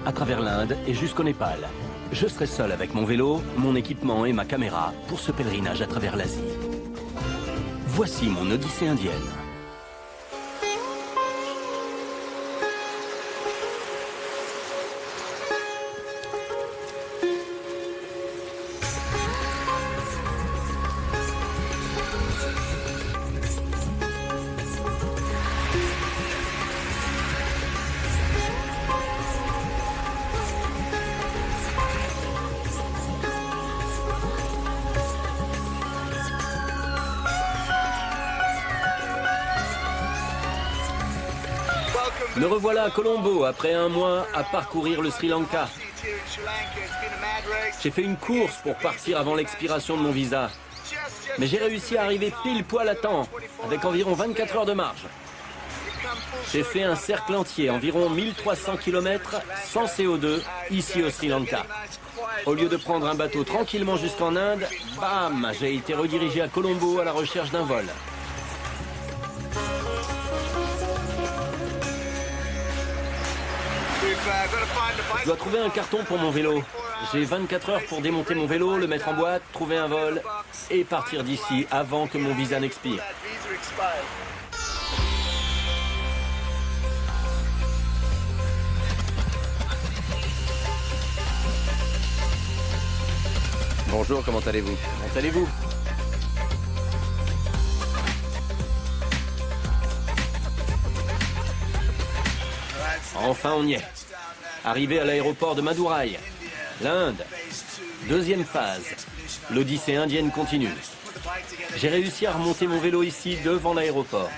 à travers l'Inde et jusqu'au Népal. Je serai seul avec mon vélo, mon équipement et ma caméra pour ce pèlerinage à travers l'Asie. Voici mon odyssée indienne. Me revoilà à Colombo après un mois à parcourir le Sri Lanka. J'ai fait une course pour partir avant l'expiration de mon visa. Mais j'ai réussi à arriver pile poil à temps, avec environ 24 heures de marge. J'ai fait un cercle entier, environ 1300 km sans CO2, ici au Sri Lanka. Au lieu de prendre un bateau tranquillement jusqu'en Inde, bam, j'ai été redirigé à Colombo à la recherche d'un vol. Je dois trouver un carton pour mon vélo. J'ai 24 heures pour démonter mon vélo, le mettre en boîte, trouver un vol et partir d'ici avant que mon visa n'expire. Bonjour, comment allez-vous? Comment allez-vous? Enfin, on y est. Arrivé à l'aéroport de Madurai, l'Inde. Deuxième phase. L'odyssée indienne continue. J'ai réussi à remonter mon vélo ici devant l'aéroport.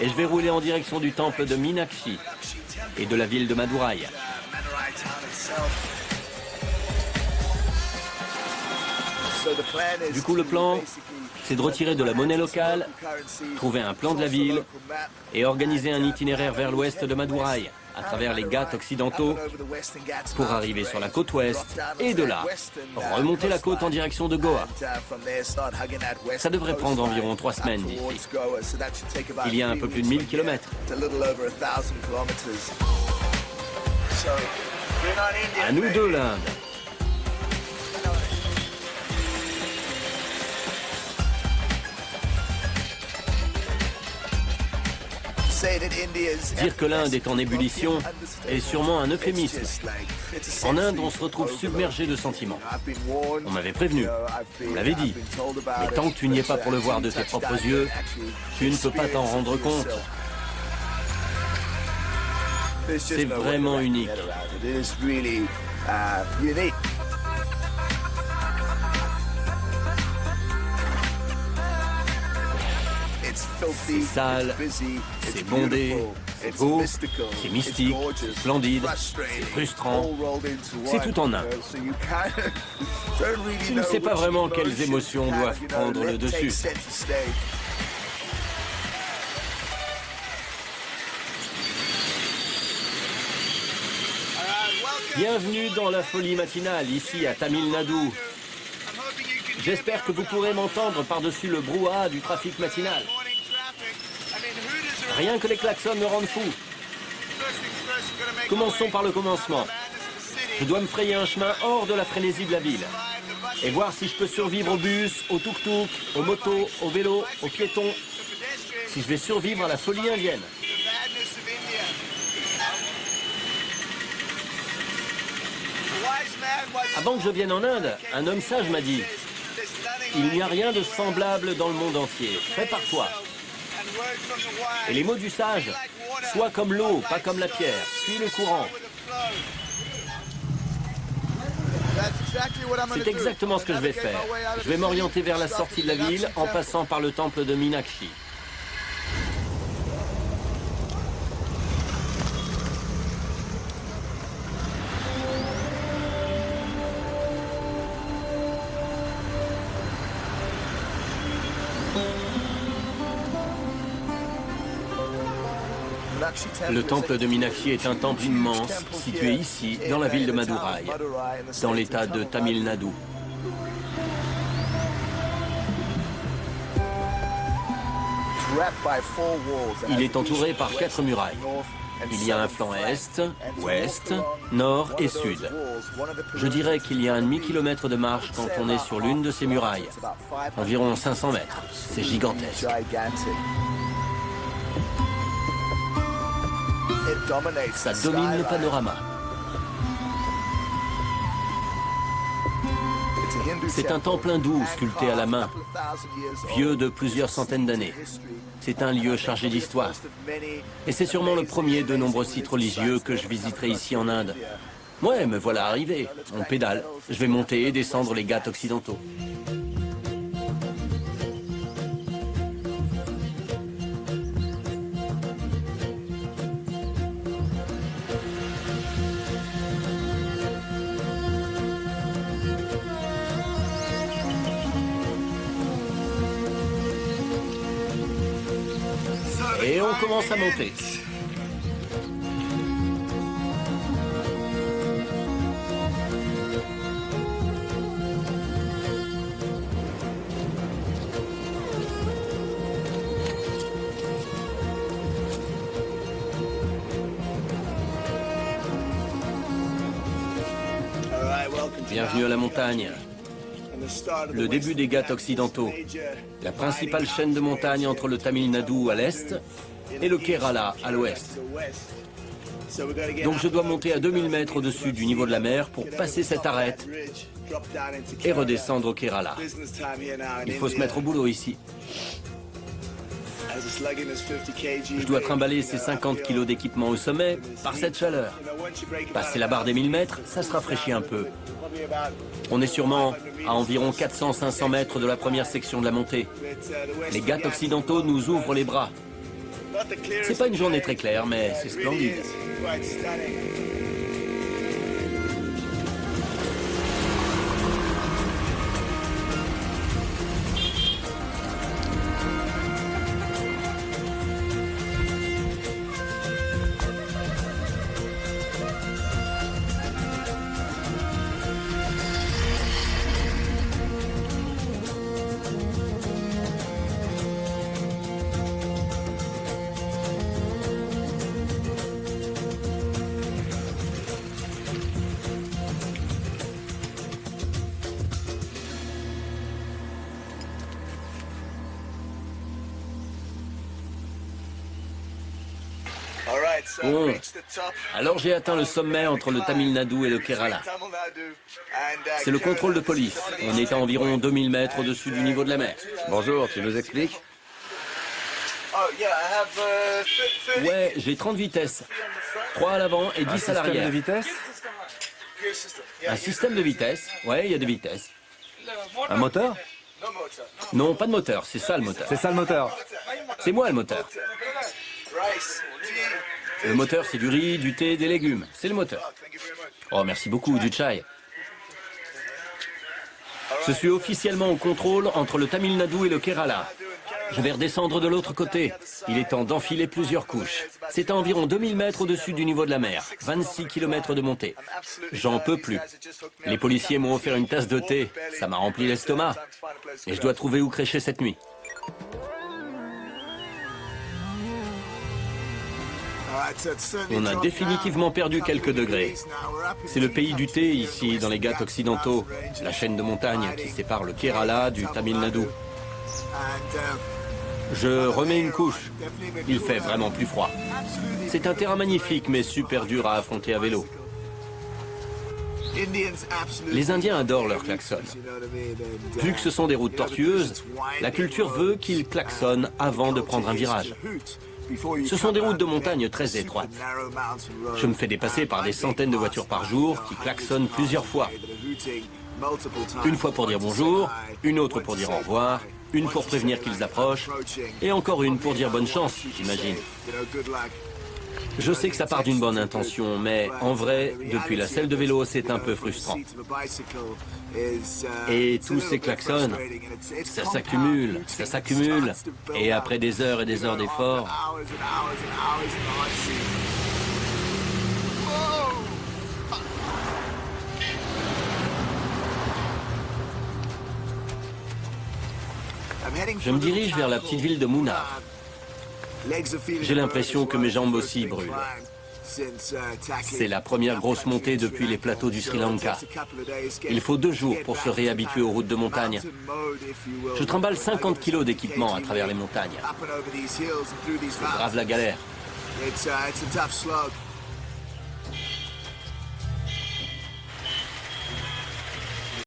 Et je vais rouler en direction du temple de Meenakshi et de la ville de Madurai. Du coup, le plan, c'est de retirer de la monnaie locale, trouver un plan de la ville et organiser un itinéraire vers l'ouest de Madurai, à travers les Ghats occidentaux, pour arriver sur la côte ouest et de là, remonter la côte en direction de Goa. Ça devrait prendre environ 3 semaines d'ici. Il y a un peu plus de 1000 km. À nous deux, l'Inde. Dire que l'Inde est en ébullition est sûrement un euphémisme. En Inde, on se retrouve submergé de sentiments. On m'avait prévenu, on me l'avait dit. Mais tant que tu n'y es pas pour le voir de tes propres yeux, tu ne peux pas t'en rendre compte. C'est vraiment unique. C'est sale, c'est bondé, c'est beau, c'est mystique, c'est splendide, c'est frustrant, c'est tout en un. Tu ne sais pas vraiment quelles émotions doivent prendre le dessus. Bienvenue dans la folie matinale, ici à Tamil Nadu. J'espère que vous pourrez m'entendre par-dessus le brouhaha du trafic matinal. Rien que les klaxons me rendent fou. Commençons par le commencement. Je dois me frayer un chemin hors de la frénésie de la ville. Et voir si je peux survivre au bus, au tuk-tuk, aux motos, aux vélos, aux piétons. Si je vais survivre à la folie indienne. Avant que je vienne en Inde, un homme sage m'a dit: il n'y a rien de semblable dans le monde entier. Prépare-toi. Et les mots du sage, sois comme l'eau, pas comme la pierre. Suis le courant. C'est exactement ce que je vais faire. Je vais m'orienter vers la sortie de la ville en passant par le temple de Meenakshi. Le temple de Meenakshi est un temple immense situé ici, dans la ville de Madurai, dans l'état de Tamil Nadu. Il est entouré par 4 murailles. Il y a un flanc est, ouest, nord et sud. Je dirais qu'il y a un demi-kilomètre de marche quand on est sur l'une de ces murailles. Environ 500 mètres. C'est gigantesque. Ça domine le panorama. C'est un temple hindou sculpté à la main, vieux de plusieurs centaines d'années. C'est un lieu chargé d'histoire. Et c'est sûrement le premier de nombreux sites religieux que je visiterai ici en Inde. Ouais, me voilà arrivé. On pédale. Je vais monter et descendre les Ghats occidentaux. Et on commence à monter. Bienvenue à la montagne. Le début des Ghats occidentaux. La principale chaîne de montagnes entre le Tamil Nadu à l'est et le Kerala à l'ouest. Donc je dois monter à 2000 mètres au-dessus du niveau de la mer pour passer cette arête et redescendre au Kerala. Il faut se mettre au boulot ici. Je dois trimballer ces 50 kilos d'équipement au sommet par cette chaleur. Passer la barre des 1000 mètres, ça se rafraîchit un peu. On est sûrement à environ 400-500 mètres de la première section de la montée. Les Ghats occidentaux nous ouvrent les bras. C'est pas une journée très claire, mais c'est splendide. Bon. Alors j'ai atteint le sommet entre le Tamil Nadu et le Kerala. C'est le contrôle de police. On est à environ 2000 mètres au-dessus du niveau de la mer. Bonjour, tu nous expliques? Ouais, j'ai 30 vitesses. 3 à l'avant et 10 à l'arrière. Un système de vitesse? Un système de vitesse? Ouais, il y a des vitesses. Un moteur? Non, pas de moteur, c'est ça le moteur. C'est ça le moteur. C'est moi le moteur. Le moteur, c'est du riz, du thé, des légumes. C'est le moteur. Oh, merci beaucoup, du chai. Je suis officiellement au contrôle entre le Tamil Nadu et le Kerala. Je vais redescendre de l'autre côté. Il est temps d'enfiler plusieurs couches. C'est à environ 2000 mètres au-dessus du niveau de la mer. 26 km de montée. J'en peux plus. Les policiers m'ont offert une tasse de thé. Ça m'a rempli l'estomac. Et je dois trouver où crécher cette nuit. On a définitivement perdu quelques degrés. C'est le pays du thé ici, dans les Ghats occidentaux, la chaîne de montagnes qui sépare le Kerala du Tamil Nadu. Je remets une couche. Il fait vraiment plus froid. C'est un terrain magnifique, mais super dur à affronter à vélo. Les Indiens adorent leur klaxon. Vu que ce sont des routes tortueuses, la culture veut qu'ils klaxonnent avant de prendre un virage. Ce sont des routes de montagne très étroites. Je me fais dépasser par des centaines de voitures par jour qui klaxonnent plusieurs fois. Une fois pour dire bonjour, une autre pour dire au revoir, une pour prévenir qu'ils approchent, et encore une pour dire bonne chance, j'imagine. Je sais que ça part d'une bonne intention, mais en vrai, depuis la selle de vélo, c'est un peu frustrant. Et tous ces klaxons, ça s'accumule, et après des heures et des heures d'efforts... Je me dirige vers la petite ville de Munnar. J'ai l'impression que mes jambes aussi brûlent. C'est la première grosse montée depuis les plateaux du Sri Lanka. Il faut 2 jours pour se réhabituer aux routes de montagne. Je trimballe 50 kilos d'équipement à travers les montagnes. C'est grave la galère. It's a tough slog.